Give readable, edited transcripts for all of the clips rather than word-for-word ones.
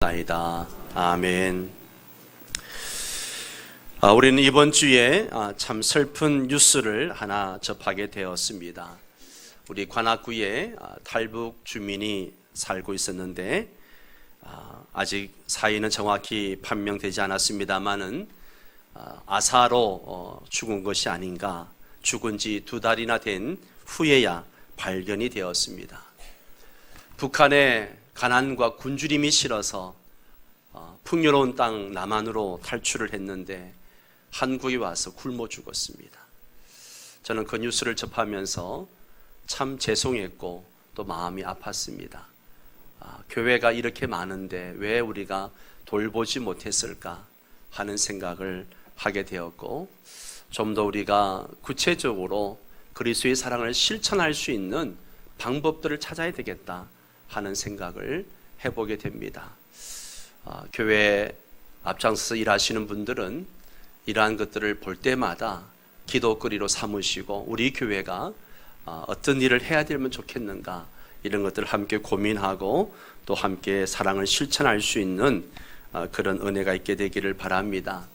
나이다. 아멘. 우리는 이번 주에 참 슬픈 뉴스를 하나 접하게 되었습니다. 우리 관악구에 탈북 주민이 살고 있었는데 아직 사인은 정확히 판명되지 않았습니다만은 아사로 죽은 것이 아닌가, 죽은 지 2달이나 된 후에야 발견이 되었습니다. 북한의 가난과 굶주림이 싫어서 풍요로운 땅 남한으로 탈출을 했는데 한국에 와서 굶어 죽었습니다. 저는 그 뉴스를 접하면서 참 죄송했고 또 마음이 아팠습니다. 교회가 이렇게 많은데 왜 우리가 돌보지 못했을까 하는 생각을 하게 되었고, 좀 더 우리가 구체적으로 그리스도의 사랑을 실천할 수 있는 방법들을 찾아야 되겠다 하는 생각을 해보게 됩니다. 교회 앞장서서 일하시는 분들은 이러한 것들을 볼 때마다 기도거리로 삼으시고 우리 교회가 어떤 일을 해야 되면 좋겠는가, 이런 것들을 함께 고민하고 또 함께 사랑을 실천할 수 있는 그런 은혜가 있게 되기를 바랍니다.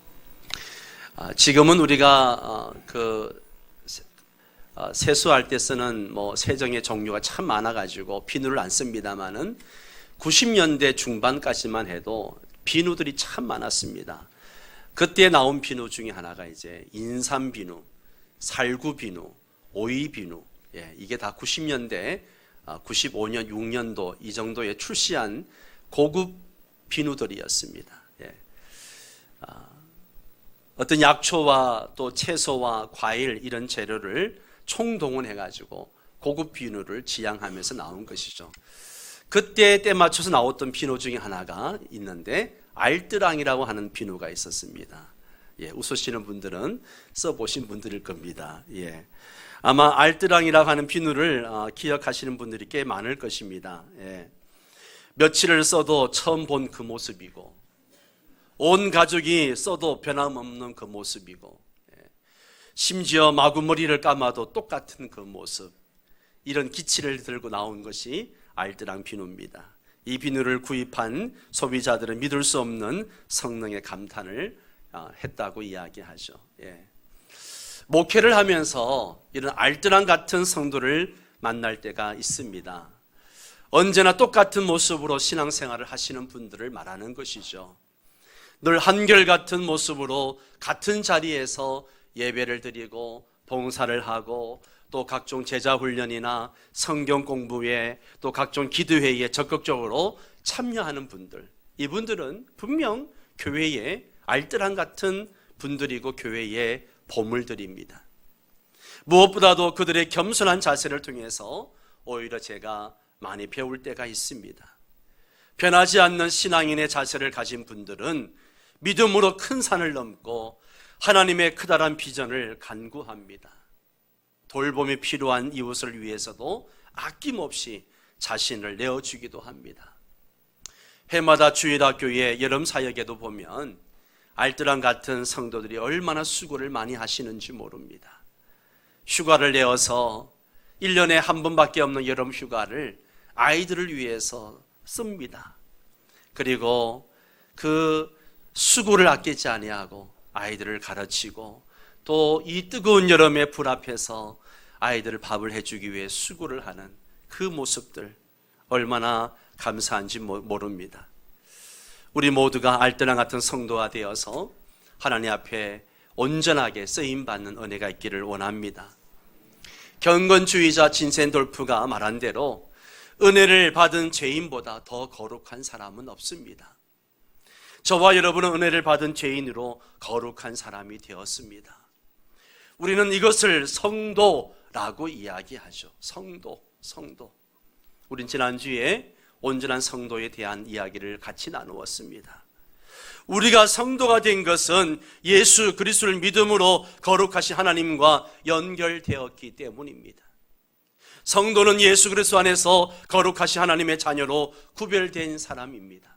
지금은 우리가 세수할 때 쓰는 세정의 종류가 참 많아가지고 비누를 안 씁니다만은 90년대 중반까지만 해도 비누들이 참 많았습니다. 그때 나온 비누 중에 하나가 이제 인삼 비누, 살구 비누, 오이 비누, 이게 다 90년대, 95년, 6년도 이 정도에 출시한 고급 비누들이었습니다. 어떤 약초와 또 채소와 과일 이런 재료를 총동원해가지고 고급 비누를 지향하면서 나온 것이죠. 그때 때 맞춰서 나왔던 비누 중에 하나가 있는데 알뜨랑이라고 하는 비누가 있었습니다. 웃으시는 분들은 써보신 분들일 겁니다. 아마 알뜨랑이라고 하는 비누를 기억하시는 분들이 꽤 많을 것입니다. 며칠을 써도 처음 본 그 모습이고, 온 가족이 써도 변함없는 그 모습이고, 심지어 마구머리를 감아도 똑같은 그 모습, 이런 기치를 들고 나온 것이 알뜨랑 비누입니다. 이 비누를 구입한 소비자들은 믿을 수 없는 성능에 감탄을 했다고 이야기하죠. 목회를 하면서 이런 알뜨랑 같은 성도를 만날 때가 있습니다. 언제나 똑같은 모습으로 신앙생활을 하시는 분들을 말하는 것이죠. 늘 한결같은 모습으로 같은 자리에서 예배를 드리고 봉사를 하고 또 각종 제자훈련이나 성경 공부에 또 각종 기도회의에 적극적으로 참여하는 분들, 이분들은 분명 교회의 알뜰한 같은 분들이고 교회의 보물들입니다. 무엇보다도 그들의 겸손한 자세를 통해서 오히려 제가 많이 배울 때가 있습니다. 변하지 않는 신앙인의 자세를 가진 분들은 믿음으로 큰 산을 넘고 하나님의 크다란 비전을 간구합니다. 돌봄이 필요한 이웃을 위해서도 아낌없이 자신을 내어주기도 합니다. 해마다 주일학교의 여름 사역에도 보면 알뜰한 같은 성도들이 얼마나 수고를 많이 하시는지 모릅니다. 휴가를 내어서 1년에 한 번밖에 없는 여름 휴가를 아이들을 위해서 씁니다. 그리고 그 수고를 아끼지 아니하고 아이들을 가르치고 또 이 뜨거운 여름의 불 앞에서 아이들을 밥을 해주기 위해 수고를 하는 그 모습들, 얼마나 감사한지 모릅니다. 우리 모두가 알뜰랑 같은 성도가 되어서 하나님 앞에 온전하게 쓰임받는 은혜가 있기를 원합니다. 경건주의자 진센돌프가 말한 대로 은혜를 받은 죄인보다 더 거룩한 사람은 없습니다. 저와 여러분은 은혜를 받은 죄인으로 거룩한 사람이 되었습니다. 우리는 이것을 성도라고 이야기하죠. 성도. 우린 지난주에 온전한 성도에 대한 이야기를 같이 나누었습니다. 우리가 성도가 된 것은 예수 그리스도를 믿음으로 거룩하신 하나님과 연결되었기 때문입니다. 성도는 예수 그리스도 안에서 거룩하신 하나님의 자녀로 구별된 사람입니다.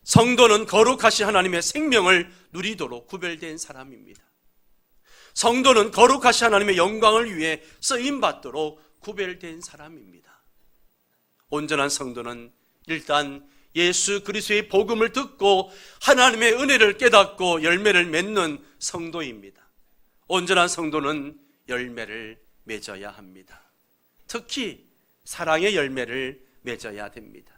성도는 거룩하신 하나님의 생명을 누리도록 구별된 사람입니다. 성도는 거룩하신 하나님의 영광을 위해 쓰임받도록 구별된 사람입니다. 온전한 성도는 일단 예수 그리스도의 복음을 듣고 하나님의 은혜를 깨닫고 열매를 맺는 성도입니다. 온전한 성도는 열매를 맺어야 합니다. 특히 사랑의 열매를 맺어야 됩니다.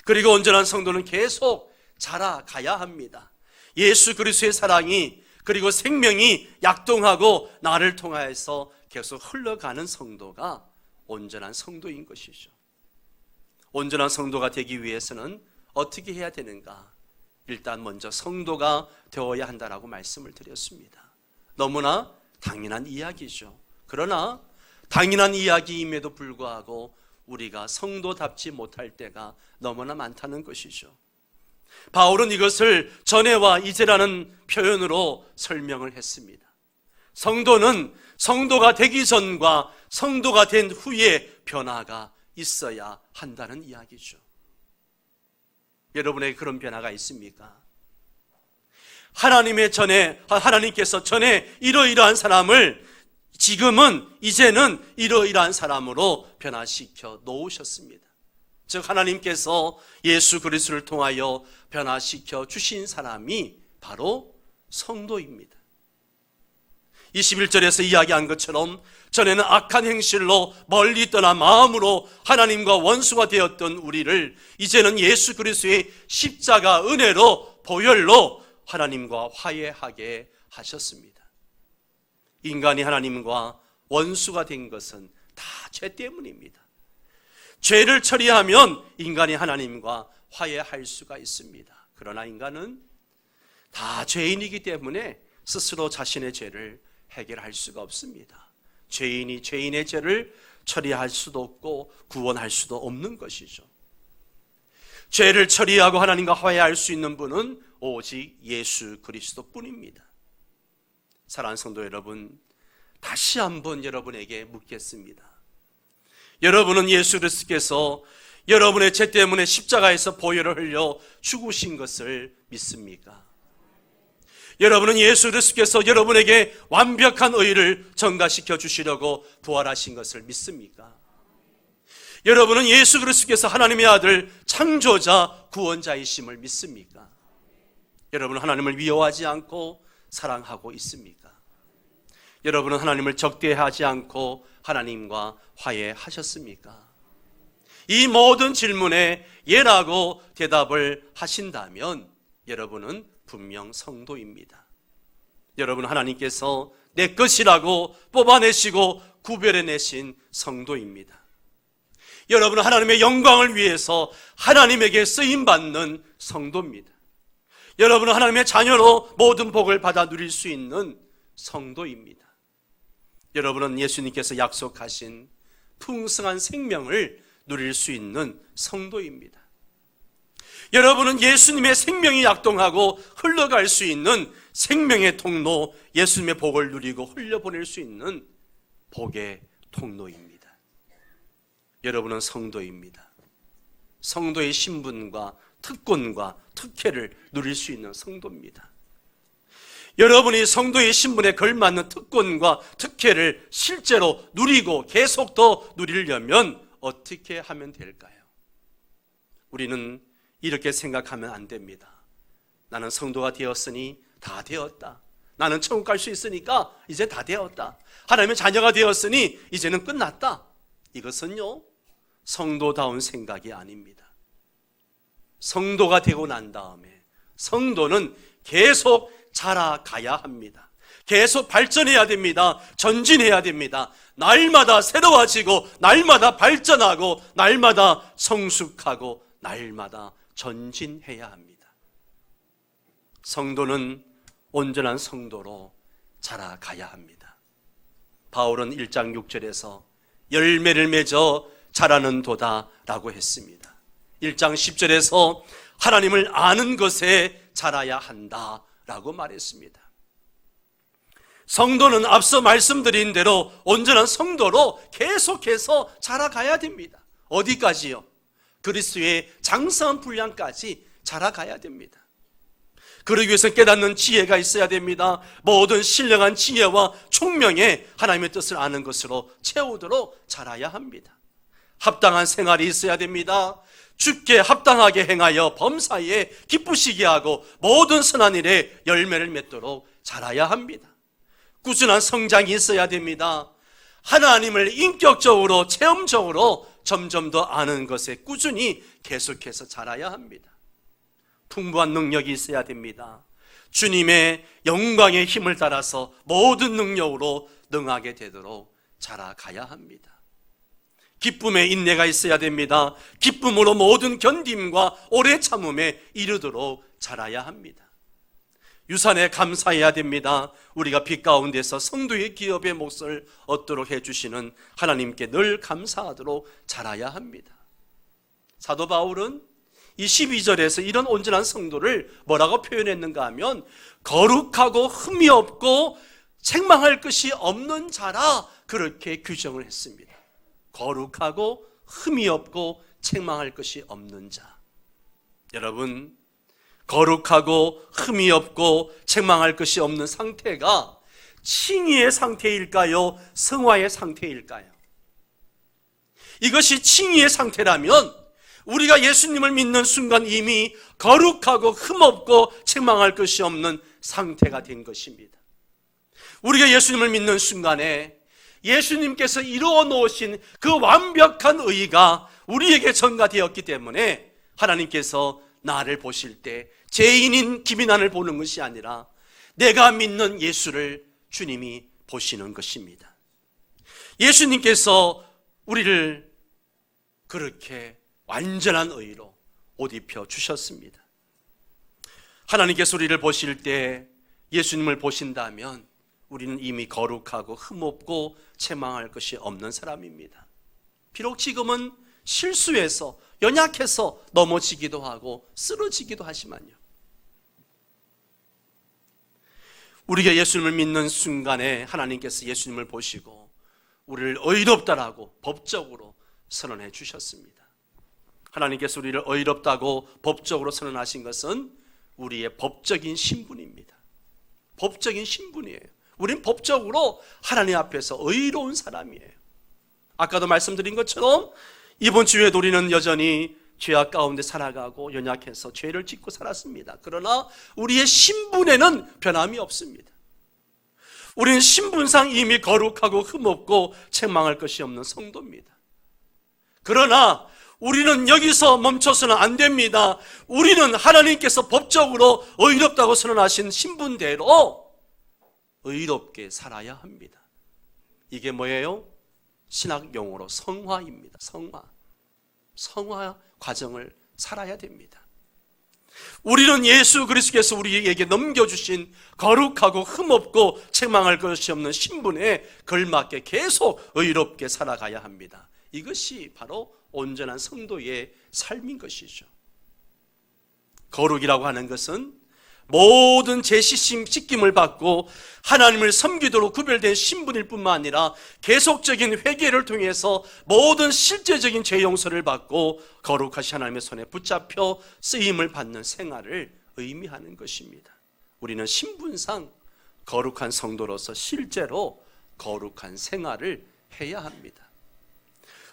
그리고 온전한 성도는 계속 자라가야 합니다. 예수 그리스도의 사랑이 그리고 생명이 약동하고 나를 통하여서 계속 흘러가는 성도가 온전한 성도인 것이죠. 온전한 성도가 되기 위해서는 어떻게 해야 되는가? 일단 먼저 성도가 되어야 한다라고 말씀을 드렸습니다. 너무나 당연한 이야기죠. 그러나 당연한 이야기임에도 불구하고 우리가 성도답지 못할 때가 너무나 많다는 것이죠. 바울은 이것을 전에와 이제라는 표현으로 설명을 했습니다. 성도는 성도가 되기 전과 성도가 된 후에 변화가 있어야 한다는 이야기죠. 여러분에게 그런 변화가 있습니까? 하나님께서 전에 이러이러한 사람을 지금은 이제는 이러이러한 사람으로 변화시켜 놓으셨습니다. 즉 하나님께서 예수 그리스도를 통하여 변화시켜 주신 사람이 바로 성도입니다. 21절에서 이야기한 것처럼 전에는 악한 행실로 멀리 떠나 마음으로 하나님과 원수가 되었던 우리를 이제는 예수 그리스도의 십자가 은혜로 보혈로 하나님과 화해하게 하셨습니다. 인간이 하나님과 원수가 된 것은 다 죄 때문입니다. 죄를 처리하면 인간이 하나님과 화해할 수가 있습니다. 그러나 인간은 다 죄인이기 때문에 스스로 자신의 죄를 해결할 수가 없습니다. 죄인이 죄인의 죄를 처리할 수도 없고 구원할 수도 없는 것이죠. 죄를 처리하고 하나님과 화해할 수 있는 분은 오직 예수 그리스도뿐입니다. 사랑하는 성도 여러분, 다시 한번 여러분에게 묻겠습니다. 여러분은 예수 그리스도께서 여러분의 죄 때문에 십자가에서 보혈을 흘려 죽으신 것을 믿습니까? 여러분은 예수 그리스도께서 여러분에게 완벽한 의를 전가시켜 주시려고 부활하신 것을 믿습니까? 여러분은 예수 그리스도께서 하나님의 아들 창조자 구원자이심을 믿습니까? 여러분은 하나님을 미워하지 않고 사랑하고 있습니까? 여러분은 하나님을 적대하지 않고 하나님과 화해하셨습니까? 이 모든 질문에 예라고 대답을 하신다면 여러분은 분명 성도입니다. 여러분 하나님께서 내 것이라고 뽑아내시고 구별해내신 성도입니다. 여러분은 하나님의 영광을 위해서 하나님에게 쓰임받는 성도입니다. 여러분은 하나님의 자녀로 모든 복을 받아 누릴 수 있는 성도입니다. 여러분은 예수님께서 약속하신 풍성한 생명을 누릴 수 있는 성도입니다. 여러분은 예수님의 생명이 약동하고 흘러갈 수 있는 생명의 통로, 예수님의 복을 누리고 흘려보낼 수 있는 복의 통로입니다. 여러분은 성도입니다. 성도의 신분과 특권과 특혜를 누릴 수 있는 성도입니다. 여러분이 성도의 신분에 걸맞는 특권과 특혜를 실제로 누리고 계속 더 누리려면 어떻게 하면 될까요? 우리는 이렇게 생각하면 안 됩니다. 나는 성도가 되었으니 다 되었다. 나는 천국 갈 수 있으니까 이제 다 되었다. 하나님의 자녀가 되었으니 이제는 끝났다. 이것은요, 성도다운 생각이 아닙니다. 성도가 되고 난 다음에 성도는 계속 자라가야 합니다. 계속 발전해야 됩니다. 전진해야 됩니다. 날마다 새로워지고 날마다 발전하고 날마다 성숙하고 날마다 전진해야 합니다. 성도는 온전한 성도로 자라가야 합니다. 바울은 1장 6절에서 열매를 맺어 자라는 도다 라고 했습니다. 1장 10절에서 하나님을 아는 것에 자라야 한다 라고 말했습니다. 성도는 앞서 말씀드린 대로 온전한 성도로 계속해서 자라가야 됩니다. 어디까지요? 그리스도의 장성한 분량까지 자라가야 됩니다. 그러기 위해서 깨닫는 지혜가 있어야 됩니다. 모든 신령한 지혜와 총명에 하나님의 뜻을 아는 것으로 채우도록 자라야 합니다. 합당한 생활이 있어야 됩니다. 주께 합당하게 행하여 범사에 기쁘시게 하고 모든 선한 일에 열매를 맺도록 자라야 합니다. 꾸준한 성장이 있어야 됩니다. 하나님을 인격적으로 체험적으로 점점 더 아는 것에 꾸준히 계속해서 자라야 합니다. 풍부한 능력이 있어야 됩니다. 주님의 영광의 힘을 따라서 모든 능력으로 능하게 되도록 자라가야 합니다. 기쁨의 인내가 있어야 됩니다. 기쁨으로 모든 견딤과 오래 참음에 이르도록 자라야 합니다. 유산에 감사해야 됩니다. 우리가 빛 가운데서 성도의 기업의 몫을 얻도록 해주시는 하나님께 늘 감사하도록 자라야 합니다. 사도 바울은 이 12절에서 이런 온전한 성도를 뭐라고 표현했는가 하면 거룩하고 흠이 없고 책망할 것이 없는 자라, 그렇게 규정을 했습니다. 거룩하고 흠이 없고 책망할 것이 없는 자. 여러분, 거룩하고 흠이 없고 책망할 것이 없는 상태가 칭의의 상태일까요? 성화의 상태일까요? 이것이 칭의의 상태라면 우리가 예수님을 믿는 순간 이미 거룩하고 흠없고 책망할 것이 없는 상태가 된 것입니다. 우리가 예수님을 믿는 순간에 예수님께서 이루어 놓으신 그 완벽한 의가 우리에게 전가되었기 때문에 하나님께서 나를 보실 때 죄인인 김인환을 보는 것이 아니라 내가 믿는 예수를 주님이 보시는 것입니다. 예수님께서 우리를 그렇게 완전한 의로 옷 입혀 주셨습니다. 하나님께서 우리를 보실 때 예수님을 보신다면 우리는 이미 거룩하고 흠없고 책망할 것이 없는 사람입니다. 비록 지금은 실수해서 연약해서 넘어지기도 하고 쓰러지기도 하지만요, 우리가 예수님을 믿는 순간에 하나님께서 예수님을 보시고 우리를 의롭다라고 법적으로 선언해 주셨습니다. 하나님께서 우리를 의롭다고 법적으로 선언하신 것은 우리의 법적인 신분입니다. 법적인 신분이에요. 우린 법적으로 하나님 앞에서 의로운 사람이에요. 아까도 말씀드린 것처럼 이번 주에도 우리는 여전히 죄악 가운데 살아가고 연약해서 죄를 짓고 살았습니다. 그러나 우리의 신분에는 변함이 없습니다. 우리는 신분상 이미 거룩하고 흠없고 책망할 것이 없는 성도입니다. 그러나 우리는 여기서 멈춰서는 안 됩니다. 우리는 하나님께서 법적으로 의롭다고 선언하신 신분대로 의롭게 살아야 합니다. 이게 뭐예요? 신학 용어로 성화입니다. 성화 과정을 살아야 됩니다. 우리는 예수 그리스도께서 우리에게 넘겨주신 거룩하고 흠없고 책망할 것이 없는 신분에 걸맞게 계속 의롭게 살아가야 합니다. 이것이 바로 온전한 성도의 삶인 것이죠. 거룩이라고 하는 것은 모든 죄 씻김을 받고 하나님을 섬기도록 구별된 신분일 뿐만 아니라 계속적인 회개를 통해서 모든 실제적인 죄 용서를 받고 거룩하신 하나님의 손에 붙잡혀 쓰임을 받는 생활을 의미하는 것입니다. 우리는 신분상 거룩한 성도로서 실제로 거룩한 생활을 해야 합니다.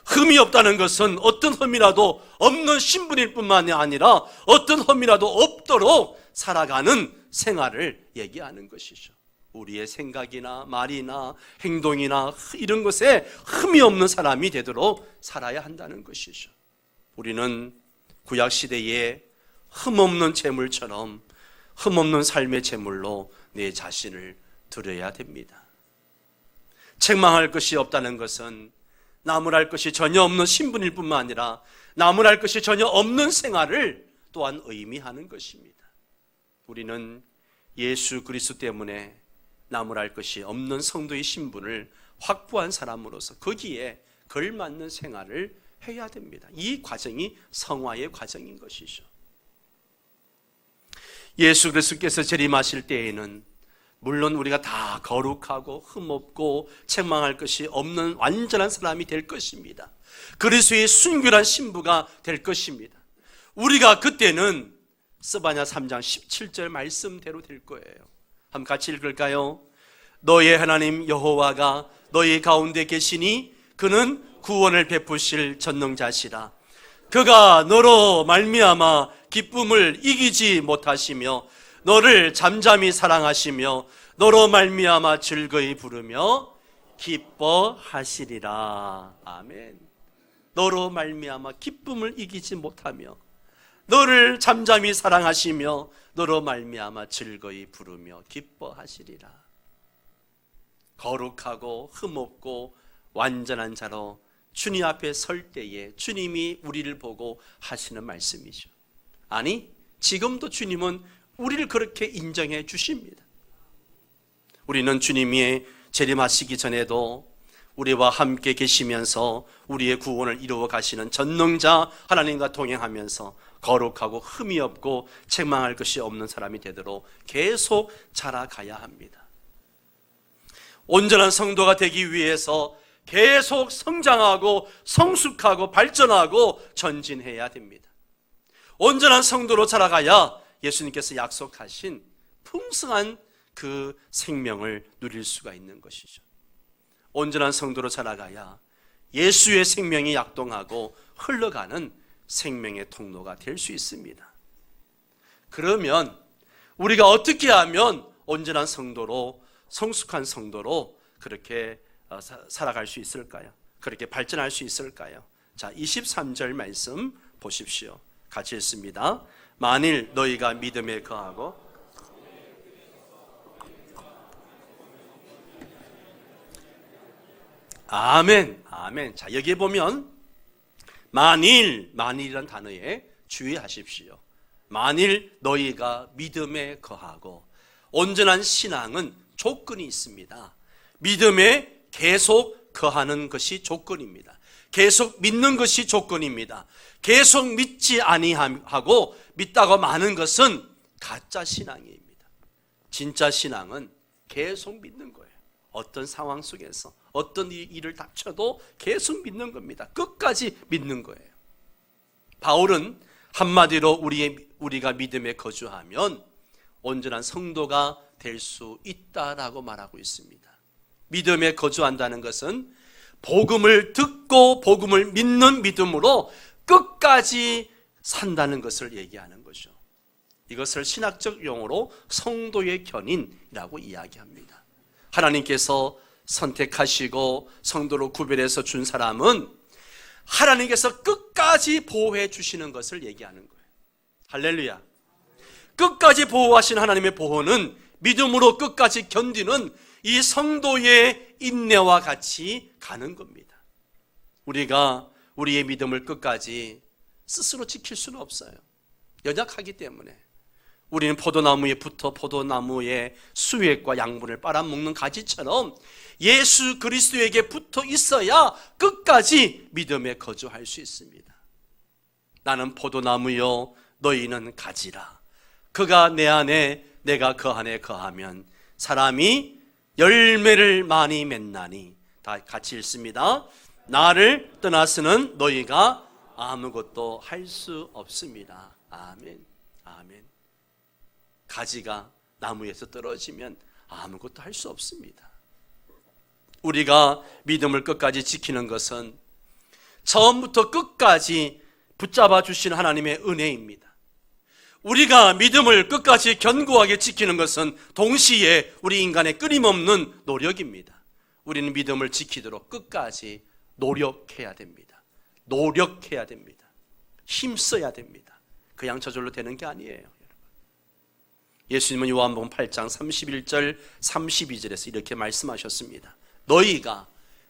흠이 없다는 것은 어떤 흠이라도 없는 신분일 뿐만이 아니라 어떤 흠이라도 없도록 살아가는 생활을 얘기하는 것이죠. 우리의 생각이나 말이나 행동이나 이런 것에 흠이 없는 사람이 되도록 살아야 한다는 것이죠. 우리는 구약시대에 흠없는 제물처럼 흠없는 삶의 제물로 내 자신을 드려야 됩니다. 책망할 것이 없다는 것은 나무랄 것이 전혀 없는 신분일 뿐만 아니라 나무랄 것이 전혀 없는 생활을 또한 의미하는 것입니다. 우리는 예수 그리스도 때문에 나무랄 것이 없는 성도의 신분을 확보한 사람으로서 거기에 걸맞는 생활을 해야 됩니다. 이 과정이 성화의 과정인 것이죠. 예수 그리스도께서 재림하실 때에는 물론 우리가 다 거룩하고 흠없고 책망할 것이 없는 완전한 사람이 될 것입니다. 그리스도의 순결한 신부가 될 것입니다. 우리가 그때는 스바냐 3장 17절 말씀대로 될 거예요. 한번 같이 읽을까요? 너의 하나님 여호와가 너희 가운데 계시니 그는 구원을 베푸실 전능자시라. 그가 너로 말미암아 기쁨을 이기지 못하시며 너를 잠잠히 사랑하시며 너로 말미암아 즐거이 부르며 기뻐하시리라. 아멘. 너로 말미암아 기쁨을 이기지 못하며 너를 잠잠히 사랑하시며 너로 말미암아 즐거이 부르며 기뻐하시리라. 거룩하고 흠없고 완전한 자로 주님 앞에 설 때에 주님이 우리를 보고 하시는 말씀이죠. 아니, 지금도 주님은 우리를 그렇게 인정해 주십니다. 우리는 주님이 재림하시기 전에도 우리와 함께 계시면서 우리의 구원을 이루어 가시는 전능자 하나님과 동행하면서 거룩하고 흠이 없고 책망할 것이 없는 사람이 되도록 계속 자라가야 합니다. 온전한 성도가 되기 위해서 계속 성장하고 성숙하고 발전하고 전진해야 됩니다. 온전한 성도로 자라가야 예수님께서 약속하신 풍성한 그 생명을 누릴 수가 있는 것이죠. 온전한 성도로 자라가야 예수의 생명이 약동하고 흘러가는 생명의 통로가 될 수 있습니다. 그러면 우리가 어떻게 하면 온전한 성도로, 성숙한 성도로 그렇게 살아갈 수 있을까요? 그렇게 발전할 수 있을까요? 자, 23절 말씀 보십시오. 같이 읽습니다. 만일 너희가 믿음에 거하고 아멘, 아멘. 자, 여기에 보면 만일이란 단어에 주의하십시오. 만일 너희가 믿음에 거하고, 온전한 신앙은 조건이 있습니다. 믿음에 계속 거하는 것이 조건입니다. 계속 믿는 것이 조건입니다. 계속 믿지 아니하고 믿다고 마는 것은 가짜 신앙입니다. 진짜 신앙은 계속 믿는 거예요. 어떤 상황 속에서 어떤 일을 닥쳐도 계속 믿는 겁니다. 끝까지 믿는 거예요. 바울은 한마디로 우리가 믿음에 거주하면 온전한 성도가 될 수 있다라고 말하고 있습니다. 믿음에 거주한다는 것은 복음을 듣고 복음을 믿는 믿음으로 끝까지 산다는 것을 얘기하는 거죠. 이것을 신학적 용어로 성도의 견인이라고 이야기합니다. 하나님께서 선택하시고 성도로 구별해서 준 사람은 하나님께서 끝까지 보호해 주시는 것을 얘기하는 거예요. 할렐루야. 끝까지 보호하신 하나님의 보호는 믿음으로 끝까지 견디는 이 성도의 인내와 같이 가는 겁니다. 우리가 우리의 믿음을 끝까지 스스로 지킬 수는 없어요. 연약하기 때문에. 우리는 포도나무에 붙어 포도나무의 수액과 양분을 빨아먹는 가지처럼 예수 그리스도에게 붙어 있어야 끝까지 믿음에 거주할 수 있습니다. 나는 포도나무요 너희는 가지라. 그가 내 안에 내가 그 안에 거하면 사람이 열매를 많이 맺나니. 다 같이 읽습니다. 나를 떠나서는 너희가 아무것도 할 수 없습니다. 아멘. 아멘. 가지가 나무에서 떨어지면 아무것도 할 수 없습니다. 우리가 믿음을 끝까지 지키는 것은 처음부터 끝까지 붙잡아 주신 하나님의 은혜입니다. 우리가 믿음을 끝까지 견고하게 지키는 것은 동시에 우리 인간의 끊임없는 노력입니다. 우리는 믿음을 지키도록 끝까지 노력해야 됩니다. 노력해야 됩니다. 힘써야 됩니다. 그냥 저절로 되는 게 아니에요. 예수님은 요한복음 8장 31절 32절에서 이렇게 말씀하셨습니다. 너희가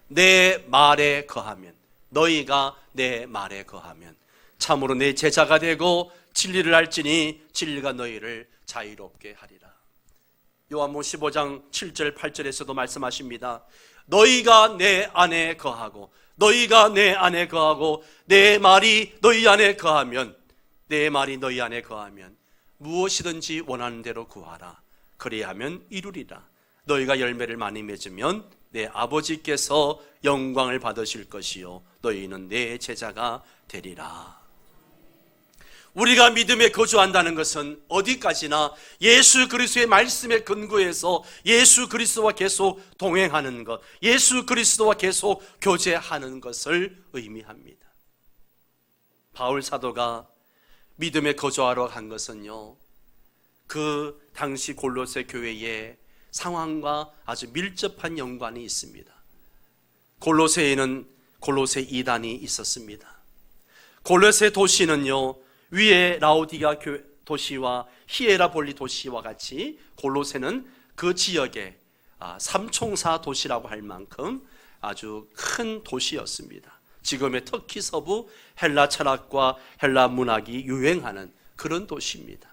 내 말에 거하면, 너희가 내 말에 거하면 참으로 내 제자가 되고 진리를 알지니 진리가 너희를 자유롭게 하리라. 요한복음 15장 7절 8절에서도 말씀하십니다. 너희가 내 안에 거하고, 너희가 내 안에 거하고 내 말이 너희 안에 거하면, 내 말이 너희 안에 거하면 무엇이든지 원하는 대로 구하라. 그리하면 이루리라. 너희가 열매를 많이 맺으면 내 아버지께서 영광을 받으실 것이요 너희는 내 제자가 되리라. 우리가 믿음에 거주한다는 것은 어디까지나 예수 그리스도의 말씀에 근거해서 예수 그리스도와 계속 동행하는 것, 예수 그리스도와 계속 교제하는 것을 의미합니다. 바울 사도가 믿음에 거주하러 간 것은요, 그 당시 골로새 교회의 상황과 아주 밀접한 연관이 있습니다. 골로새에는 골로새 이단이 있었습니다. 골로새 도시는요, 위에 라오디가 도시와 히에라볼리 도시와 같이 골로새는 그 지역의 삼총사 도시라고 할 만큼 아주 큰 도시였습니다. 지금의 터키 서부 헬라 철학과 헬라 문학이 유행하는 그런 도시입니다.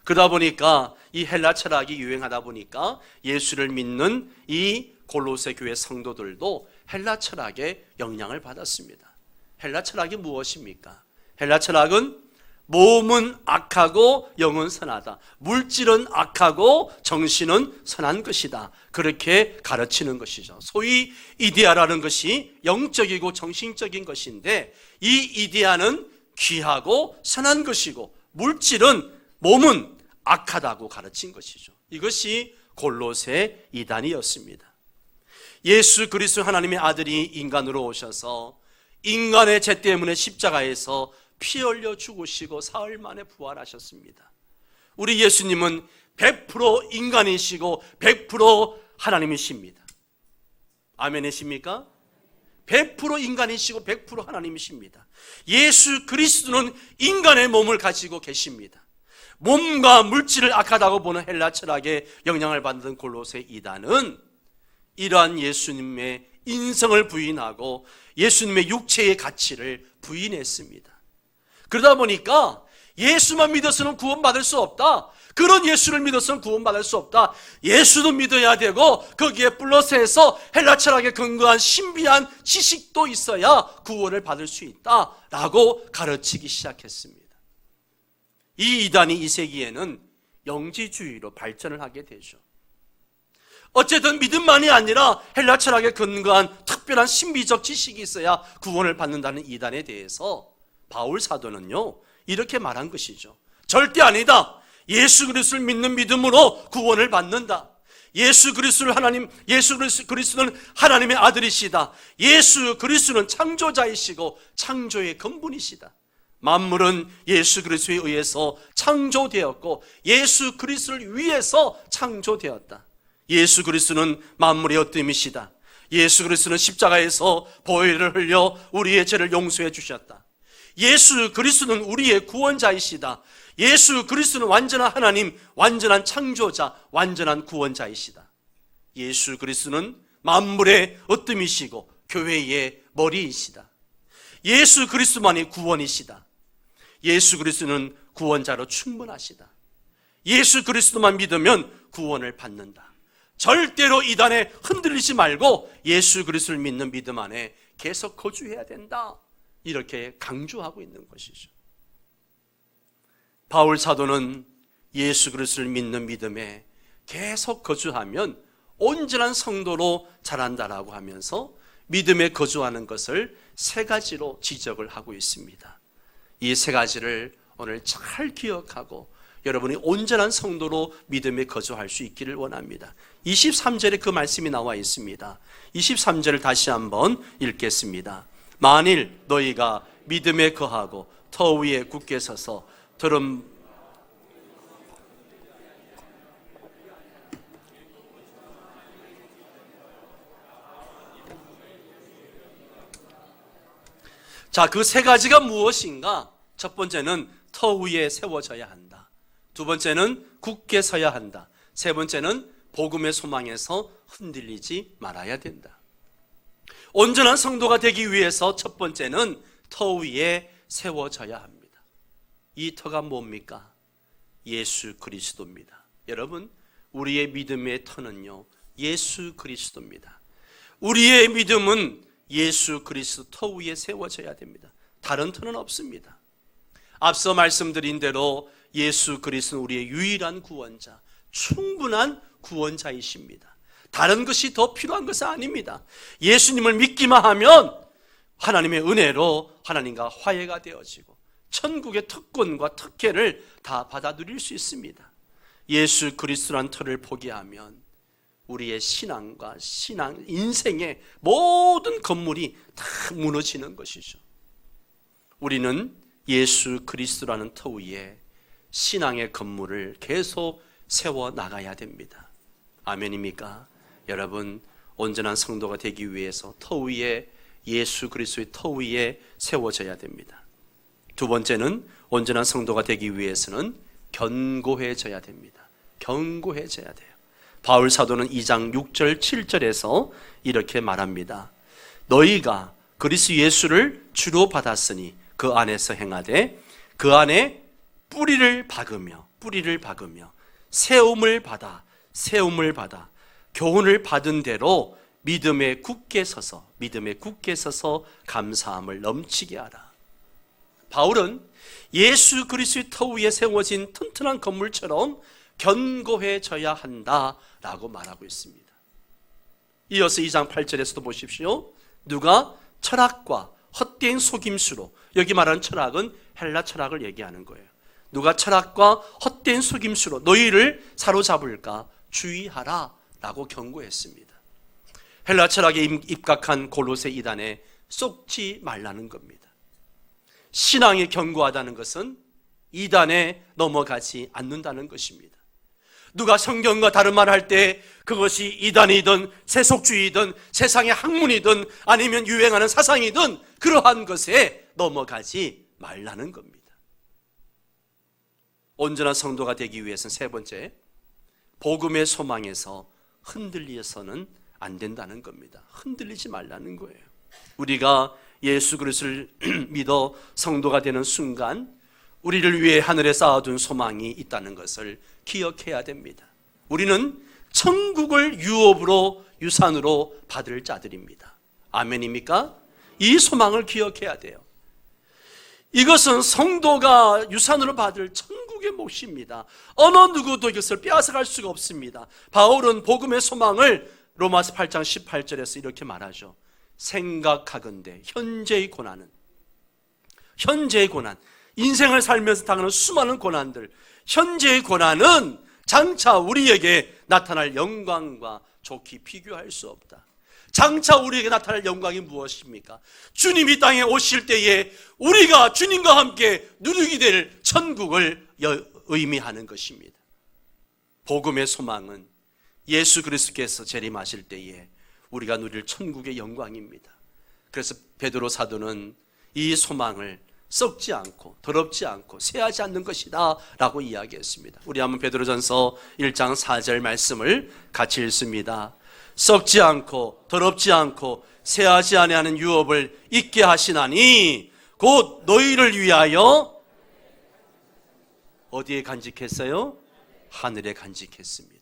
그러다 보니까 이 헬라 철학이 유행하다 보니까 예수를 믿는 이 골로새 교회 성도들도 헬라 철학의 영향을 받았습니다. 헬라 철학이 무엇입니까? 헬라 철학은 몸은 악하고 영은 선하다. 물질은 악하고 정신은 선한 것이다. 그렇게 가르치는 것이죠. 소위 이데아라는 것이 영적이고 정신적인 것인데, 이 이데아는 귀하고 선한 것이고 물질은, 몸은 악하다고 가르친 것이죠. 이것이 골로새 이단이었습니다. 예수 그리스도 하나님의 아들이 인간으로 오셔서 인간의 죄 때문에 십자가에서 피 흘려 죽으시고 사흘 만에 부활하셨습니다. 우리 예수님은 100% 인간이시고 100% 하나님이십니다. 아멘이십니까? 100% 인간이시고 100% 하나님이십니다. 예수 그리스도는 인간의 몸을 가지고 계십니다. 몸과 물질을 악하다고 보는 헬라 철학의 영향을 받는 골로새 이단은 이러한 예수님의 인성을 부인하고 예수님의 육체의 가치를 부인했습니다. 그러다 보니까 예수만 믿어서는 구원받을 수 없다, 그런 예수를 믿어서는 구원받을 수 없다, 예수도 믿어야 되고 거기에 플러스해서 헬라 철학에 근거한 신비한 지식도 있어야 구원을 받을 수 있다라고 가르치기 시작했습니다. 이 이단이 이 세기에는 영지주의로 발전을 하게 되죠. 어쨌든 믿음만이 아니라 헬라 철학에 근거한 특별한 신비적 지식이 있어야 구원을 받는다는 이단에 대해서 바울 사도는요, 이렇게 말한 것이죠. 절대 아니다. 예수 그리스도를 믿는 믿음으로 구원을 받는다. 예수 그리스도는 하나님의 아들이시다. 예수 그리스도는 창조자이시고 창조의 근본이시다. 만물은 예수 그리스도에 의해서 창조되었고 예수 그리스도를 위해서 창조되었다. 예수 그리스도는 만물의 어뜸이시다. 예수 그리스도는 십자가에서 보혈을 흘려 우리의 죄를 용서해 주셨다. 예수 그리스도는 우리의 구원자이시다. 예수 그리스도는 완전한 하나님, 완전한 창조자, 완전한 구원자이시다. 예수 그리스도는 만물의 어뜸이시고 교회의 머리이시다. 예수 그리스도만이 구원이시다. 예수 그리스도는 구원자로 충분하시다. 예수 그리스도만 믿으면 구원을 받는다. 절대로 이단에 흔들리지 말고 예수 그리스도를 믿는 믿음 안에 계속 거주해야 된다, 이렇게 강조하고 있는 것이죠. 바울 사도는 예수 그리스도를 믿는 믿음에 계속 거주하면 온전한 성도로 자란다라고 하면서 믿음에 거주하는 것을 세 가지로 지적을 하고 있습니다. 이 세 가지를 오늘 잘 기억하고 여러분이 온전한 성도로 믿음에 거주할 수 있기를 원합니다. 23절에 그 말씀이 나와 있습니다. 23절을 다시 한번 읽겠습니다. 만일 너희가 믿음에 거하고 터 위에 굳게 서서 들은 자, 그 세 가지가 무엇인가? 첫 번째는 터 위에 세워져야 한다. 두 번째는 굳게 서야 한다. 세 번째는 복음의 소망에서 흔들리지 말아야 된다. 온전한 성도가 되기 위해서 첫 번째는 터 위에 세워져야 합니다. 이 터가 뭡니까? 예수 그리스도입니다. 여러분, 우리의 믿음의 터는요, 예수 그리스도입니다. 우리의 믿음은 예수 그리스도 터 위에 세워져야 됩니다. 다른 터는 없습니다. 앞서 말씀드린 대로 예수 그리스도는 우리의 유일한 구원자, 충분한 구원자이십니다. 다른 것이 더 필요한 것은 아닙니다. 예수님을 믿기만 하면 하나님의 은혜로 하나님과 화해가 되어지고 천국의 특권과 특혜를 다 받아 누릴 수 있습니다. 예수 그리스도란 터를 포기하면 우리의 신앙과 인생의 모든 건물이 다 무너지는 것이죠. 우리는 예수 그리스도라는 터 위에 신앙의 건물을 계속 세워 나가야 됩니다. 아멘입니까? 여러분, 온전한 성도가 되기 위해서 터 위에, 예수 그리스도의 터 위에 세워져야 됩니다. 두 번째는 온전한 성도가 되기 위해서는 견고해져야 됩니다. 견고해져야 돼요. 바울 사도는 2장 6절 7절에서 이렇게 말합니다. 너희가 그리스도 예수를 주로 받았으니 그 안에서 행하되 그 안에 뿌리를 박으며 세움을 받아 교훈을 받은 대로 믿음에 굳게 서서 감사함을 넘치게 하라. 바울은 예수 그리스도의 터 위에 세워진 튼튼한 건물처럼 견고해져야 한다라고 말하고 있습니다. 이어서 2장 8절에서도 보십시오. 누가 철학과 헛된 속임수로, 여기 말하는 철학은 헬라 철학을 얘기하는 거예요. 누가 철학과 헛된 속임수로 너희를 사로잡을까 주의하라 라고 경고했습니다. 헬라 철학에 입각한 골로새 이단에 쏙지 말라는 겁니다. 신앙이 견고하다는 것은 이단에 넘어가지 않는다는 것입니다. 누가 성경과 다른 말 할 때 그것이 이단이든 세속주의든 세상의 학문이든 아니면 유행하는 사상이든 그러한 것에 넘어가지 말라는 겁니다. 온전한 성도가 되기 위해서는 세 번째, 복음의 소망에서 흔들려서는 안 된다는 겁니다. 흔들리지 말라는 거예요. 우리가 예수 그리스도를 믿어 성도가 되는 순간 우리를 위해 하늘에 쌓아둔 소망이 있다는 것을 기억해야 됩니다. 우리는 천국을 유산으로 받을 자들입니다. 아멘입니까? 이 소망을 기억해야 돼요. 이것은 성도가 유산으로 받을 천국의 몫입니다. 어느 누구도 이것을 빼앗아갈 수가 없습니다. 바울은 복음의 소망을 로마서 8장 18절에서 이렇게 말하죠. 생각하건대 현재의 고난, 인생을 살면서 당하는 수많은 고난들, 현재의 고난은 장차 우리에게 나타날 영광과 좋게 비교할 수 없다. 장차 우리에게 나타날 영광이 무엇입니까? 주님이 땅에 오실 때에 우리가 주님과 함께 누리게 될 천국을 의미하는 것입니다. 복음의 소망은 예수 그리스도께서 재림하실 때에 우리가 누릴 천국의 영광입니다. 그래서 베드로 사도는 이 소망을 썩지 않고 더럽지 않고 쇠하지 않는 것이다 라고 이야기했습니다. 우리 한번 베드로전서 1장 4절 말씀을 같이 읽습니다. 썩지 않고 더럽지 않고 쇠하지 아니하는 유업을 있게 하시나니 곧 너희를 위하여 어디에 간직했어요? 하늘에 간직했습니다.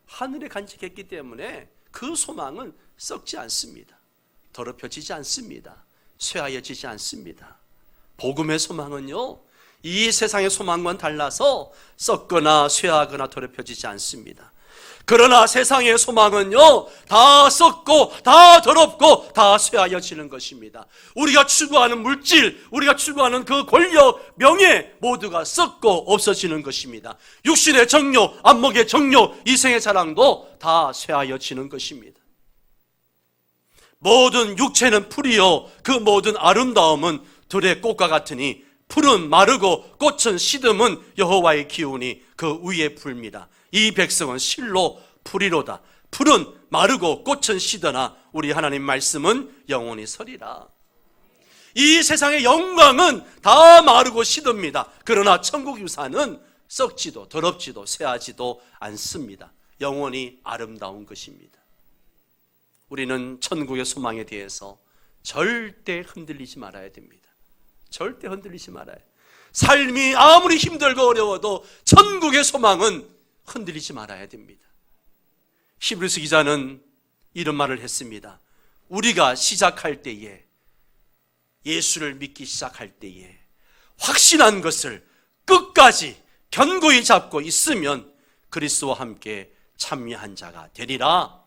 하늘에 간직했기 때문에 그 소망은 썩지 않습니다. 더럽혀지지 않습니다. 쇠하여지지 않습니다. 복음의 소망은요, 이 세상의 소망과는 달라서 썩거나 쇠하거나 더럽혀지지 않습니다. 그러나 세상의 소망은요, 다 썩고 다 더럽고 다 쇠하여지는 것입니다. 우리가 추구하는 물질, 우리가 추구하는 그 권력, 명예 모두가 썩고 없어지는 것입니다. 육신의 정욕, 안목의 정욕, 이생의 자랑도 다 쇠하여지는 것입니다. 모든 육체는 풀이요 그 모든 아름다움은 들의 꽃과 같으니 풀은 마르고 꽃은 시듬은 여호와의 기운이 그 위에 불니다. 이 백성은 실로 풀이로다. 풀은 마르고 꽃은 시드나 우리 하나님 말씀은 영원히 서리라. 이 세상의 영광은 다 마르고 시듭니다. 그러나 천국 유산은 썩지도 더럽지도 쇠하지도 않습니다. 영원히 아름다운 것입니다. 우리는 천국의 소망에 대해서 절대 흔들리지 말아야 됩니다. 절대 흔들리지 말아요. 삶이 아무리 힘들고 어려워도 천국의 소망은 흔들리지 말아야 됩니다. 히브리서 기자는 이런 말을 했습니다. 우리가 시작할 때에, 예수를 믿기 시작할 때에 확신한 것을 끝까지 견고히 잡고 있으면 그리스도와 함께 참여한 자가 되리라.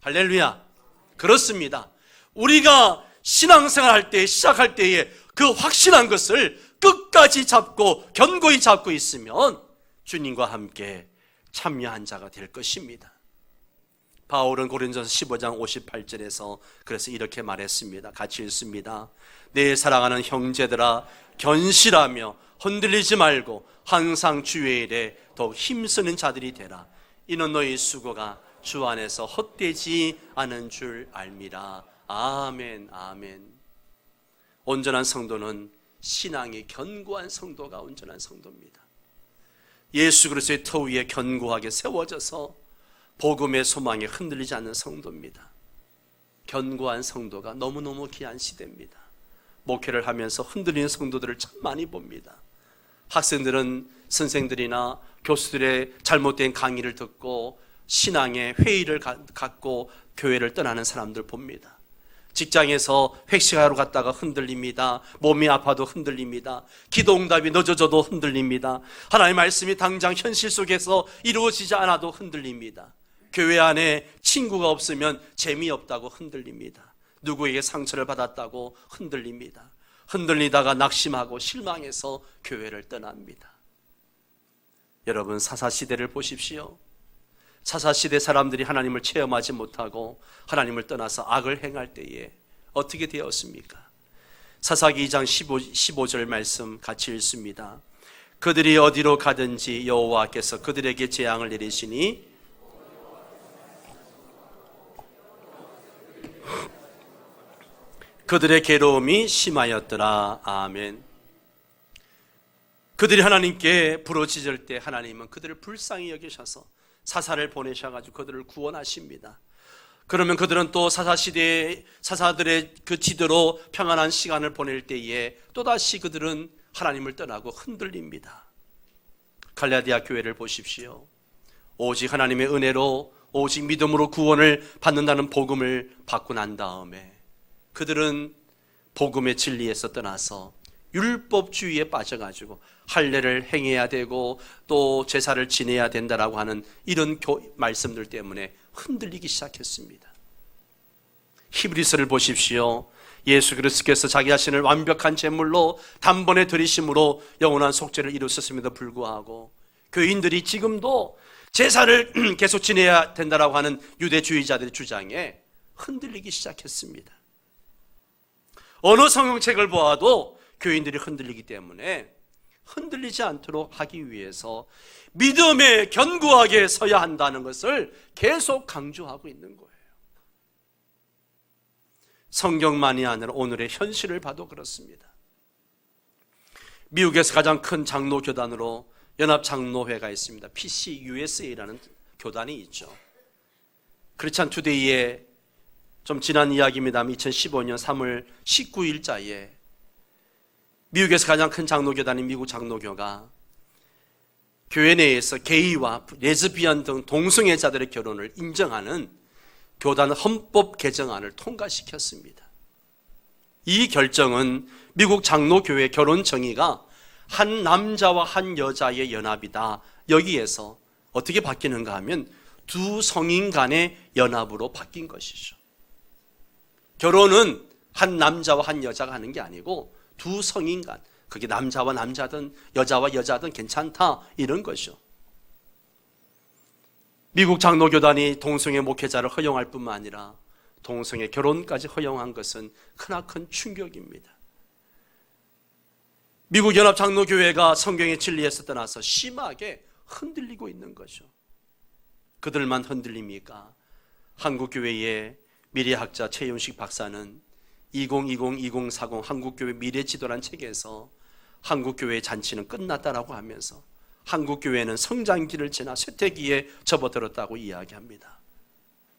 할렐루야. 그렇습니다. 우리가 신앙생활 할 때, 시작할 때에 그 확신한 것을 끝까지 잡고 견고히 잡고 있으면 주님과 함께 참여한 자가 될 것입니다. 바울은 고린도서 15장 58절에서 그래서 이렇게 말했습니다. 같이 읽습니다. 내 사랑하는 형제들아, 견실하며 흔들리지 말고 항상 주의 일에 더욱 힘쓰는 자들이 되라. 이는 너희 수고가 주 안에서 헛되지 않은 줄 알미라. 아멘, 아멘. 온전한 성도는 신앙이 견고한 성도가 온전한 성도입니다. 예수 그리스도의 터 위에 견고하게 세워져서 복음의 소망에 흔들리지 않는 성도입니다. 견고한 성도가 너무너무 귀한 시대입니다. 목회를 하면서 흔들리는 성도들을 참 많이 봅니다. 학생들은 선생들이나 교수들의 잘못된 강의를 듣고 신앙의 회의를 갖고 교회를 떠나는 사람들 봅니다. 직장에서 회식하러 갔다가 흔들립니다. 몸이 아파도 흔들립니다. 기도 응답이 늦어져도 흔들립니다. 하나님의 말씀이 당장 현실 속에서 이루어지지 않아도 흔들립니다. 교회 안에 친구가 없으면 재미없다고 흔들립니다. 누구에게 상처를 받았다고 흔들립니다. 흔들리다가 낙심하고 실망해서 교회를 떠납니다. 여러분, 사사시대를 보십시오. 사사시대 사람들이 하나님을 체험하지 못하고 하나님을 떠나서 악을 행할 때에 어떻게 되었습니까? 사사기 2장 15절 말씀 같이 읽습니다. 그들이 어디로 가든지 여호와께서 그들에게 재앙을 내리시니 그들의 괴로움이 심하였더라. 아멘. 그들이 하나님께 부르짖을 때 하나님은 그들을 불쌍히 여기셔서 사사를 보내셔가지고 그들을 구원하십니다. 그러면 그들은 또 사사시대의 사사들의 그 지도로 평안한 시간을 보낼 때에 또다시 그들은 하나님을 떠나고 흔들립니다. 갈라디아 교회를 보십시오. 오직 하나님의 은혜로 오직 믿음으로 구원을 받는다는 복음을 받고 난 다음에 그들은 복음의 진리에서 떠나서 율법주의에 빠져가지고 할례를 행해야 되고 또 제사를 지내야 된다라고 하는 이런 말씀들 때문에 흔들리기 시작했습니다. 히브리서를 보십시오. 예수 그리스도께서 자기 자신을 완벽한 제물로 단번에 드리심으로 영원한 속죄를 이루셨음에도 불구하고 교인들이 지금도 제사를 계속 지내야 된다라고 하는 유대주의자들의 주장에 흔들리기 시작했습니다. 어느 성경책을 보아도 교인들이 흔들리기 때문에 흔들리지 않도록 하기 위해서 믿음에 견고하게 서야 한다는 것을 계속 강조하고 있는 거예요. 성경만이 아니라 오늘의 현실을 봐도 그렇습니다. 미국에서 가장 큰 장로교단으로 연합장로회가 있습니다. PCUSA라는 교단이 있죠. 크리스찬 투데이에 좀 지난 이야기입니다만 2015년 3월 19일자에 미국에서 가장 큰 장로교단인 미국 장로교가 교회 내에서 게이와 레즈비언 등 동성애자들의 결혼을 인정하는 교단 헌법 개정안을 통과시켰습니다. 이 결정은 미국 장로교회 결혼 정의가 한 남자와 한 여자의 연합이다. 여기에서 어떻게 바뀌는가 하면 두 성인 간의 연합으로 바뀐 것이죠. 결혼은 한 남자와 한 여자가 하는 게 아니고 두 성인 간, 그게 남자와 남자든 여자와 여자든 괜찮다 이런 것이죠. 미국 장로교단이 동성애 목회자를 허용할 뿐만 아니라 동성애 결혼까지 허용한 것은 크나큰 충격입니다. 미국 연합장로교회가 성경의 진리에서 떠나서 심하게 흔들리고 있는 거죠. 그들만 흔들립니까? 한국교회의 미래학자 최윤식 박사는 2020-2040 한국교회 미래지도란 책에서 한국교회의 잔치는 끝났다라고 하면서 한국교회는 성장기를 지나 쇠퇴기에 접어들었다고 이야기합니다.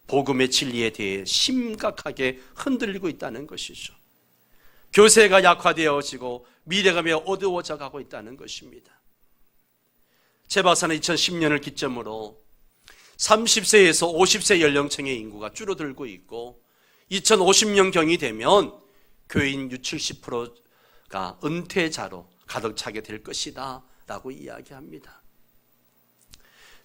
복음의 진리에 대해 심각하게 흔들리고 있다는 것이죠. 교세가 약화되어지고 미래가 매우 어두워져 가고 있다는 것입니다. 제 박사는 2010년을 기점으로 30세에서 50세 연령층의 인구가 줄어들고 있고 2050년경이 되면 교인 60-70%가 은퇴자로 가득 차게 될 것이다 라고 이야기합니다.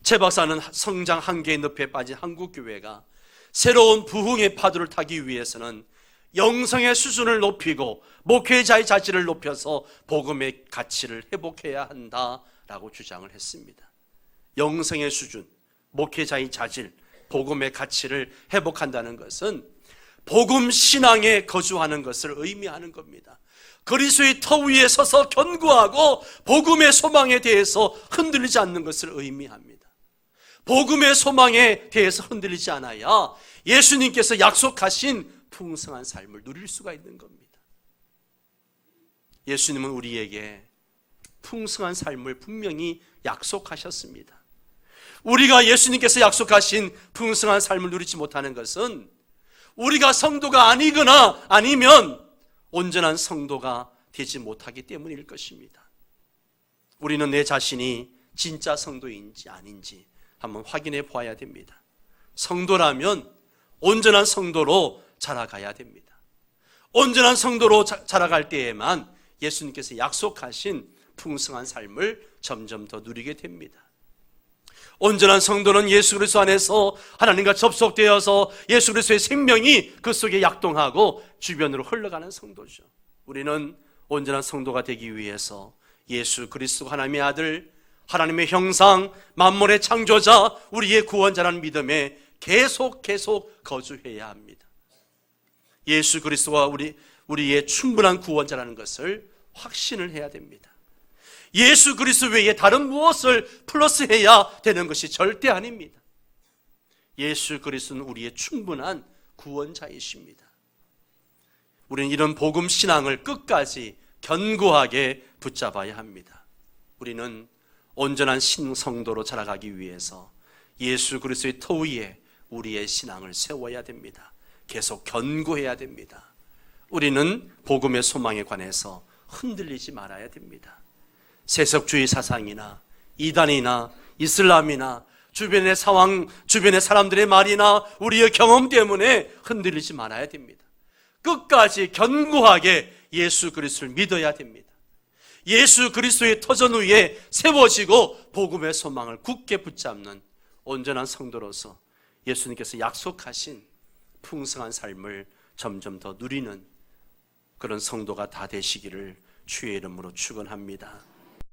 제 박사는 성장 한계의 늪에 빠진 한국교회가 새로운 부흥의 파도를 타기 위해서는 영성의 수준을 높이고 목회자의 자질을 높여서 복음의 가치를 회복해야 한다라고 주장을 했습니다. 영성의 수준, 목회자의 자질, 복음의 가치를 회복한다는 것은 복음 신앙에 거주하는 것을 의미하는 겁니다. 그리스도의 터 위에 서서 견고하고 복음의 소망에 대해서 흔들리지 않는 것을 의미합니다. 복음의 소망에 대해서 흔들리지 않아야 예수님께서 약속하신 풍성한 삶을 누릴 수가 있는 겁니다. 예수님은 우리에게 풍성한 삶을 분명히 약속하셨습니다. 우리가 예수님께서 약속하신 풍성한 삶을 누리지 못하는 것은 우리가 성도가 아니거나 아니면 온전한 성도가 되지 못하기 때문일 것입니다. 우리는 내 자신이 진짜 성도인지 아닌지 한번 확인해 보아야 됩니다. 성도라면 온전한 성도로 자라가야 됩니다. 온전한 성도로 자라갈 때에만 예수님께서 약속하신 풍성한 삶을 점점 더 누리게 됩니다. 온전한 성도는 예수 그리스도 안에서 하나님과 접속되어서 예수 그리스도의 생명이 그 속에 약동하고 주변으로 흘러가는 성도죠. 우리는 온전한 성도가 되기 위해서 예수 그리스도 하나님의 아들, 하나님의 형상, 만물의 창조자, 우리의 구원자라는 믿음에 계속 거주해야 합니다. 예수 그리스도가 우리의 충분한 구원자라는 것을 확신을 해야 됩니다. 예수 그리스도 외에 다른 무엇을 플러스해야 되는 것이 절대 아닙니다. 예수 그리스도는 우리의 충분한 구원자이십니다. 우리는 이런 복음 신앙을 끝까지 견고하게 붙잡아야 합니다. 우리는 온전한 신성도로 자라가기 위해서 예수 그리스도의 터 위에 우리의 신앙을 세워야 됩니다. 계속 견고해야 됩니다. 우리는 복음의 소망에 관해서 흔들리지 말아야 됩니다. 세속주의 사상이나 이단이나 이슬람이나 주변의 상황, 주변의 사람들의 말이나 우리의 경험 때문에 흔들리지 말아야 됩니다. 끝까지 견고하게 예수 그리스도를 믿어야 됩니다. 예수 그리스도의 터전 위에 세워지고 복음의 소망을 굳게 붙잡는 온전한 성도로서 예수님께서 약속하신 풍성한 삶을 점점 더 누리는 그런 성도가 다 되시기를 주의 이름으로 축원합니다.